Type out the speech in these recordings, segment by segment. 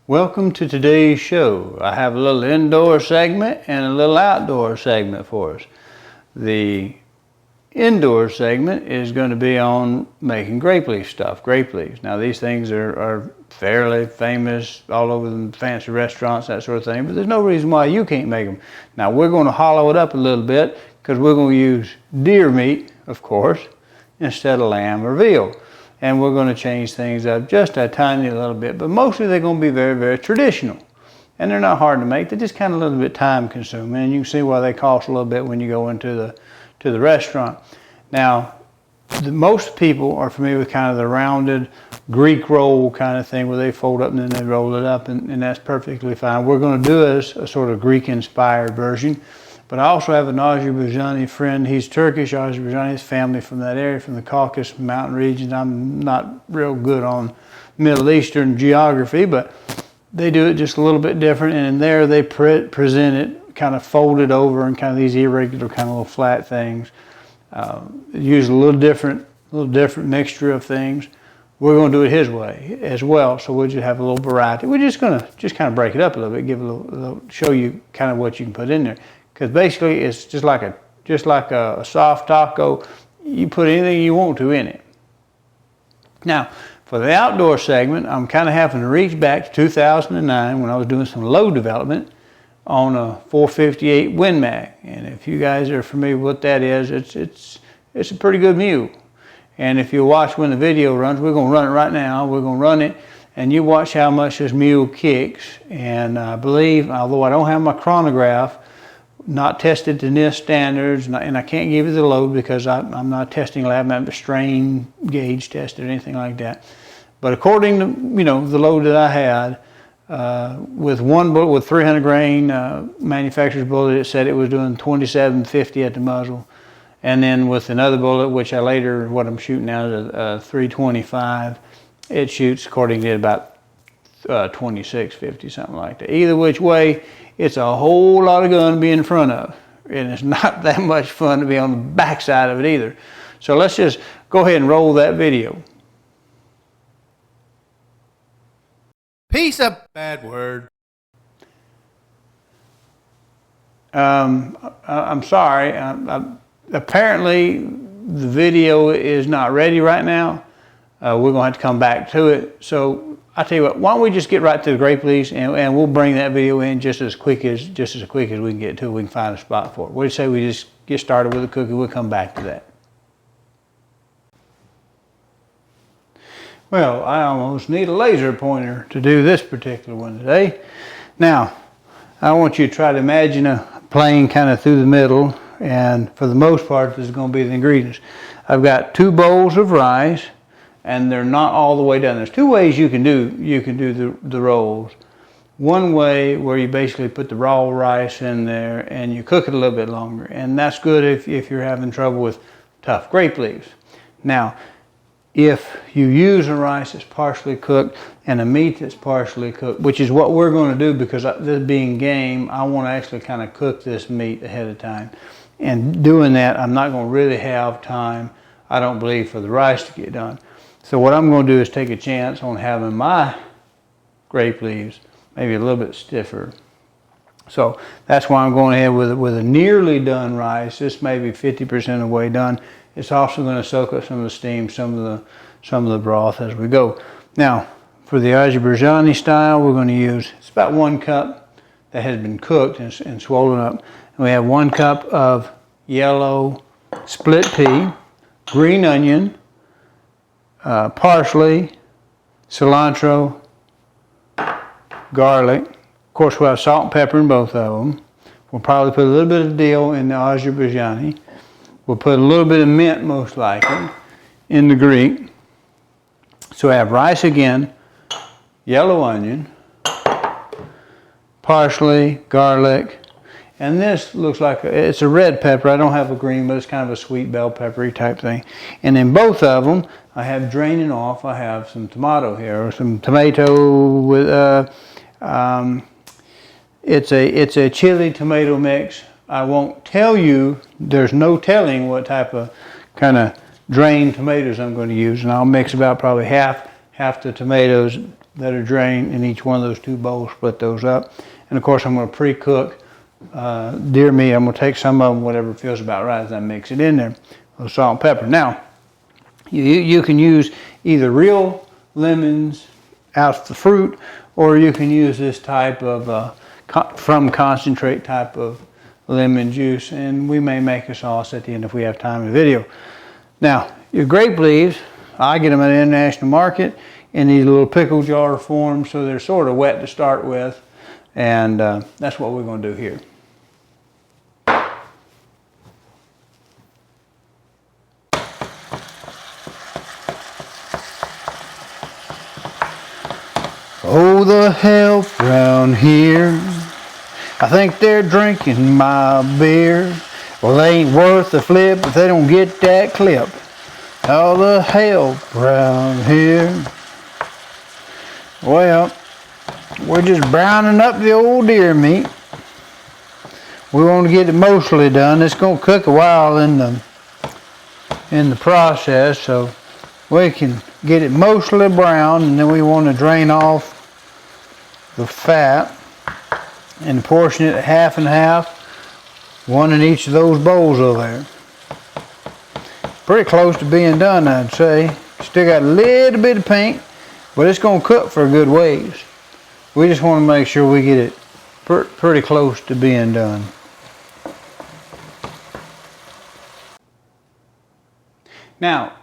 Welcome to today's show. I have a little indoor segment and a little outdoor segment for us. The indoor segment is going to be on making grape leaf stuff, grape leaves. Now these things are fairly famous all over the fancy restaurants, that sort of thing, but there's no reason why you can't make them. Now we're going to hollow it up a little bit because we're going to use deer meat, of course, instead of lamb or veal. And we're going to change things up just a tiny little bit, but mostly they're going to be very, very traditional. And they're not hard to make, they're just kind of a little bit time consuming, and you can see why they cost a little bit when you go into the restaurant. Now, most people are familiar with kind of the rounded Greek roll kind of thing where they fold up and then they roll it up, and that's perfectly fine. We're going to do a sort of Greek-inspired version. But I also have an Azerbaijani friend. He's Turkish, Azerbaijani, his family from that area, from the Caucasus mountain regions. I'm not real good on Middle Eastern geography, but they do it just a little bit different. And in there, they present it kind of folded over and kind of these irregular kind of little flat things. Use a little different mixture of things. We're going to do it his way as well, so we'll just have a little variety. We're just going to kind of break it up a little bit, give a little, show you kind of what you can put in there. Because basically it's just like a soft taco. You put anything you want to in it. Now, for the outdoor segment, I'm kind of having to reach back to 2009 when I was doing some low development on a 458 Win Mag. And if you guys are familiar with what that is, it's a pretty good mule. And if you watch when the video runs, we're going to run it right now. We're going to run it, and you watch how much this mule kicks. And I believe, although I don't have my chronograph, not tested to NIST standards, and I can't give you the load because I'm not a testing lab, I'm not a strain gauge tested or anything like that. But according to the load that I had, with one bullet with 300 grain manufacturer's bullet, it said it was doing 2750 at the muzzle, and then with another bullet, which I later what I'm shooting now is a 325, it shoots according to it about 2650, something like that. Either which way, it's a whole lot of gun to be in front of, and it's not that much fun to be on the back side of it either. So let's just go ahead and roll that video. Piece of bad word. I'm sorry. Apparently the video is not ready right now. We're going to have to come back to it. So I tell you what, why don't we just get right to the grape leaves, and we'll bring that video in just as quick as we can get to it. We can find a spot for it. What do you say we just get started with the cookie? We'll come back to that. Well, I almost need a laser pointer to do this particular one today. Now, I want you to try to imagine a plane kind of through the middle, and for the most part, this is going to be the ingredients. I've got 2 bowls of rice, and they're not all the way done. There's 2 ways you can do the rolls. One way where you basically put the raw rice in there and you cook it a little bit longer, and that's good if you're having trouble with tough grape leaves. Now, if you use a rice that's partially cooked and a meat that's partially cooked, which is what we're going to do because this being game, I want to actually kind of cook this meat ahead of time. And doing that, I'm not going to really have time, I don't believe, for the rice to get done. So what I'm going to do is take a chance on having my grape leaves maybe a little bit stiffer. So that's why I'm going ahead with a nearly done rice. This may be 50% of the way done. It's also going to soak up some of the steam, some of the broth as we go. Now, for the Azerbaijani style, we're going to use, it's about 1 cup that has been cooked and swollen up. And we have 1 cup of yellow split pea, green onion, parsley, cilantro, garlic. Of course, we'll have salt and pepper in both of them. We'll probably put a little bit of dill in the Azerbaijani. We'll put a little bit of mint, most likely, in the Greek. So I have rice again, yellow onion, parsley, garlic, and this looks like it's a red pepper. I don't have a green, but it's kind of a sweet bell peppery type thing. And in both of them, I have draining off. I have some tomato here, or some tomato with it's a chili tomato mix. I won't tell you. There's no telling what type of kind of drained tomatoes I'm going to use, and I'll mix about probably half the tomatoes that are drained in each one of those 2 bowls, split those up. And of course I'm going to pre-cook deer meat. I'm going to take some of them, whatever feels about right, as I mix it in there. A little salt and pepper. Now, you can use either real lemons out of the fruit, or you can use this type of from concentrate type of lemon juice, and we may make a sauce at the end if we have time in the video. Now, your grape leaves, I get them at the international market in these little pickle jar form, so they're sort of wet to start with, and that's what we're going to do here. Oh, the help round here, I think they're drinking my beer. Well, they ain't worth the flip if they don't get that clip. All the help round here. Well, we're just browning up the old deer meat. We want to get it mostly done. It's going to cook a while in the process, so we can get it mostly brown, and then we want to drain off the fat and portion it half and half, one in each of those bowls over there. Pretty close to being done, I'd say. Still got a little bit of pink, but it's going to cook for a good ways. We just want to make sure we get it pretty close to being done. Now,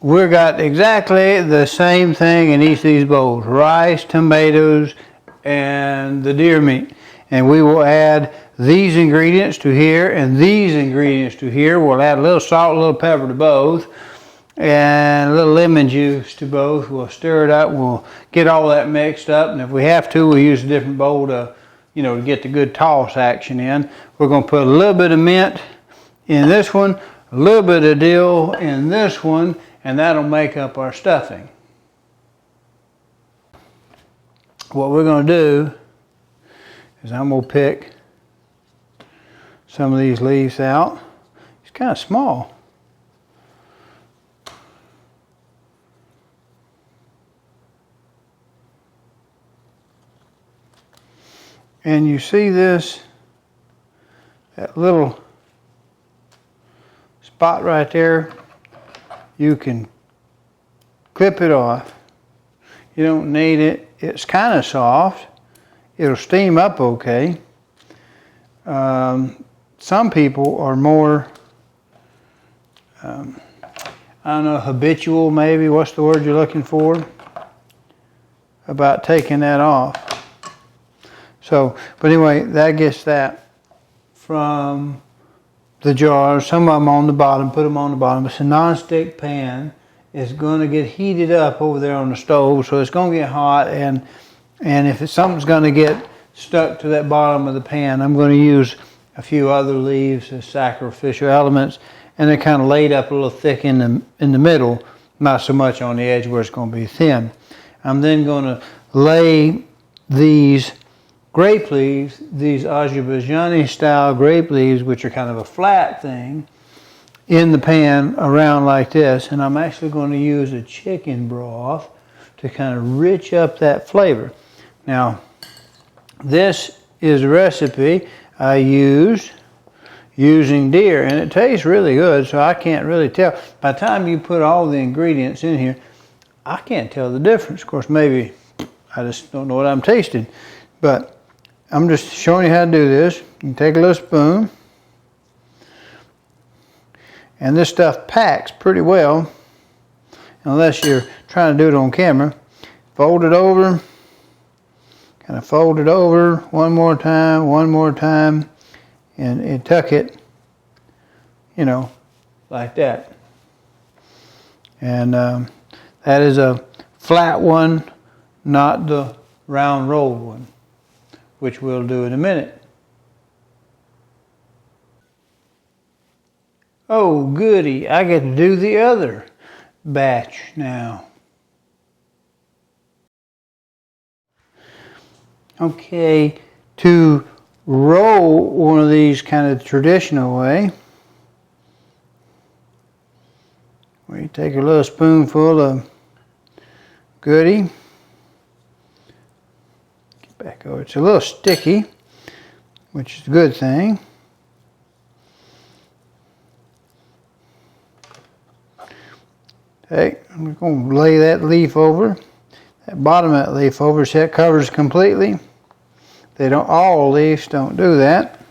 we've got exactly the same thing in each of these bowls: rice, tomatoes, and the deer meat. And we will add these ingredients to here and these ingredients to here. We'll add a little salt, a little pepper to both, and a little lemon juice to both. We'll stir it up. We'll get all that mixed up, and if we have to, we'll use a different bowl to, to get the good toss action in. We're going to put a little bit of mint in this one, a little bit of dill in this one, and that'll make up our stuffing. What we're going to do is I'm going to pick some of these leaves out. It's kind of small. And you see this, that little spot right there, you can clip it off. You don't need it. It's kind of soft. It'll steam up okay. Some people are more, I don't know, habitual maybe, what's the word you're looking for, about taking that off. So, but anyway, that gets that from the jars. Some of them on the bottom, put them on the bottom. It's a non-stick pan. It's going to get heated up over there on the stove, so it's going to get hot, and if something's going to get stuck to that bottom of the pan, I'm going to use a few other leaves as sacrificial elements, and they're kind of laid up a little thick in the middle, not so much on the edge where it's going to be thin. I'm then going to lay these grape leaves, these Azerbaijani style grape leaves, which are kind of a flat thing, in the pan around like this, and I'm actually going to use a chicken broth to kind of rich up that flavor. Now, this is a recipe I used using deer, and it tastes really good, so I can't really tell. By the time you put all the ingredients in here, I can't tell the difference. Of course, maybe I just don't know what I'm tasting, but I'm just showing you how to do this. You can take a little spoon, and this stuff packs pretty well, unless you're trying to do it on camera. Fold it over, kind of fold it over one more time, and tuck it, like that. And that is a flat one, not the round rolled one, which we'll do in a minute. Oh goody, I get to do the other batch now. Okay, to roll one of these kind of traditional way, we take a little spoonful of goody, back over. It's a little sticky, which is a good thing. Okay, I'm going to lay that leaf over, that bottom of that leaf over so it covers completely. They don't, all leaves don't do that.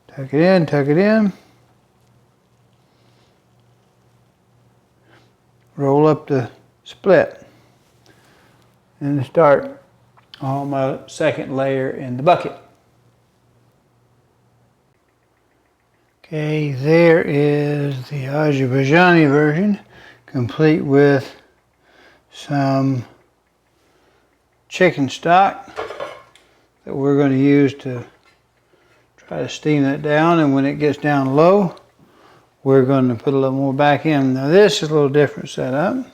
Tuck it in, tuck it in. Roll up the split. And start on my second layer in the bucket. Okay, there is the Azerbaijani version, complete with some chicken stock that we're going to use to try to steam that down, and when it gets down low, we're going to put a little more back in. Now this is a little different setup.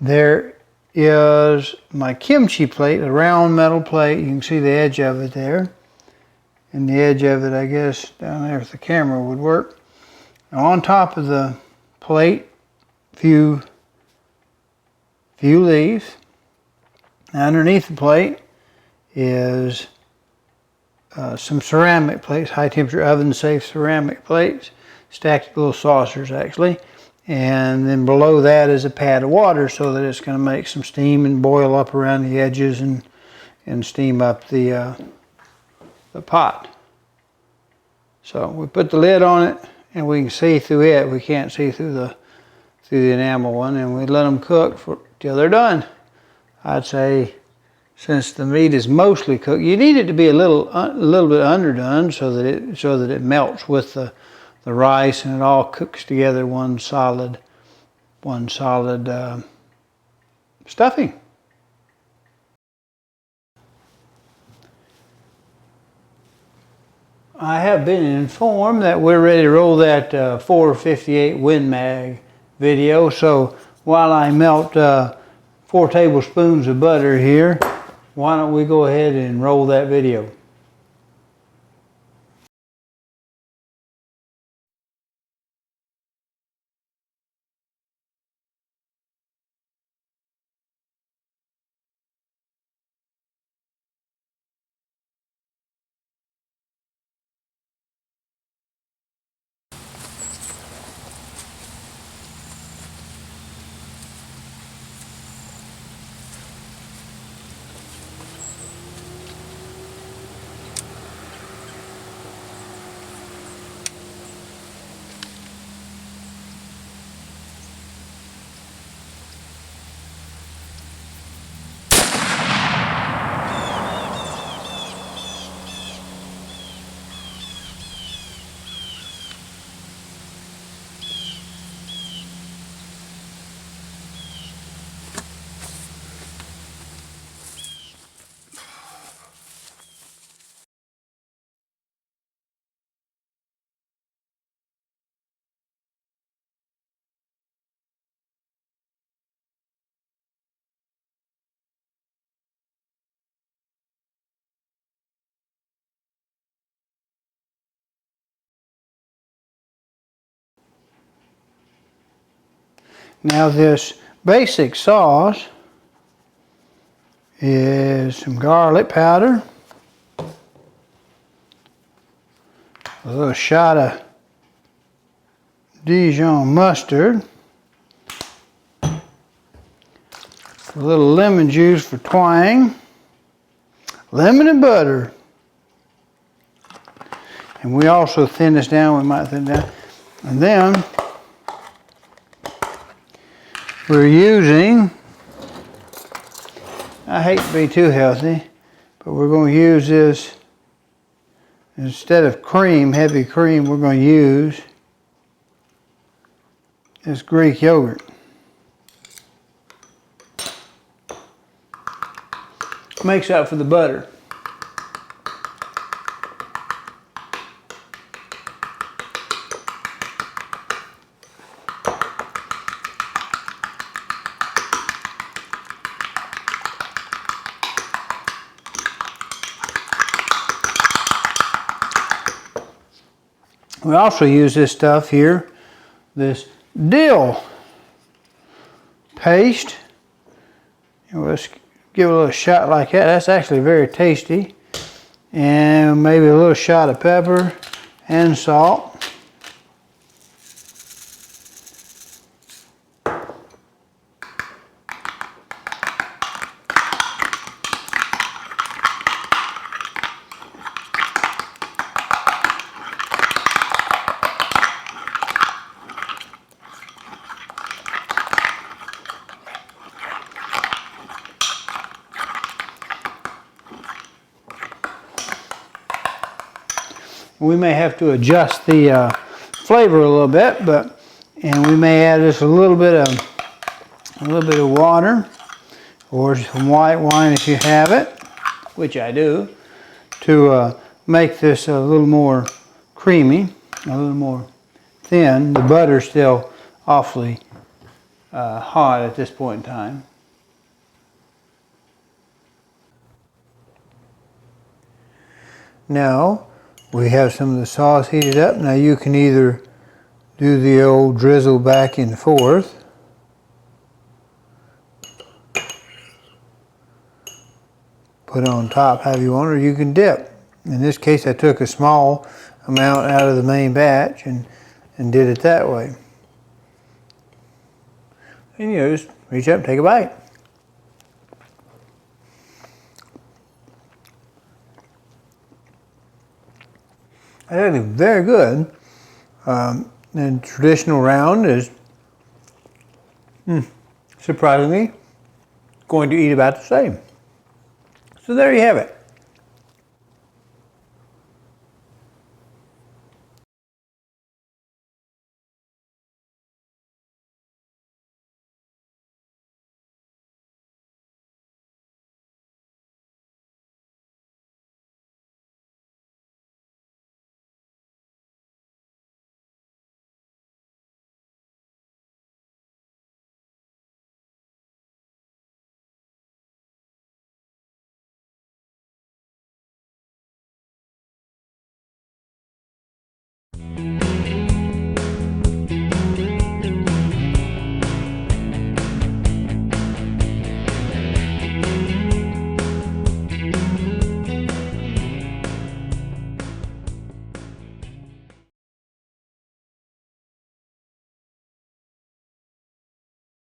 There is my kimchi plate, a round metal plate. You can see the edge of it there. And the edge of it, I guess, down there if the camera would work. Now on top of the plate, few leaves. Now underneath the plate is some ceramic plates, high temperature oven safe ceramic plates, stacked little saucers actually. And then below that is a pad of water so that it's going to make some steam and boil up around the edges and steam up the pot. So we put the lid on it and we can see through it. We can't see through the enamel one, and we let them cook till they're done. I'd say since the meat is mostly cooked, you need it to be a little bit underdone so that it melts with the rice and it all cooks together one solid stuffing. I have been informed that we're ready to roll that 458 Win Mag video. So while I melt 4 tablespoons of butter here, why don't we go ahead and roll that video. Now this basic sauce is some garlic powder, a little shot of Dijon mustard, a little lemon juice for twang, lemon and butter. And we also thin this down, we might thin it down. And then we're using, I hate to be too healthy, but we're going to use this, instead of cream, heavy cream, we're going to use this Greek yogurt. Makes up for the butter. We also use this stuff here, this dill paste. Let's give it a little shot like that. That's actually very tasty. And maybe a little shot of pepper and salt. We may have to adjust the flavor a little bit, and we may add just a little bit of water or some white wine if you have it, which I do, to make this a little more creamy, a little more thin. The butter's still awfully hot at this point in time. Now we have some of the sauce heated up. Now you can either do the old drizzle back and forth, put on top however you want, or you can dip. In this case I took a small amount out of the main batch and did it that way. And you know, just reach up and take a bite. That is very good. And traditional round is surprisingly going to eat about the same. So there you have it.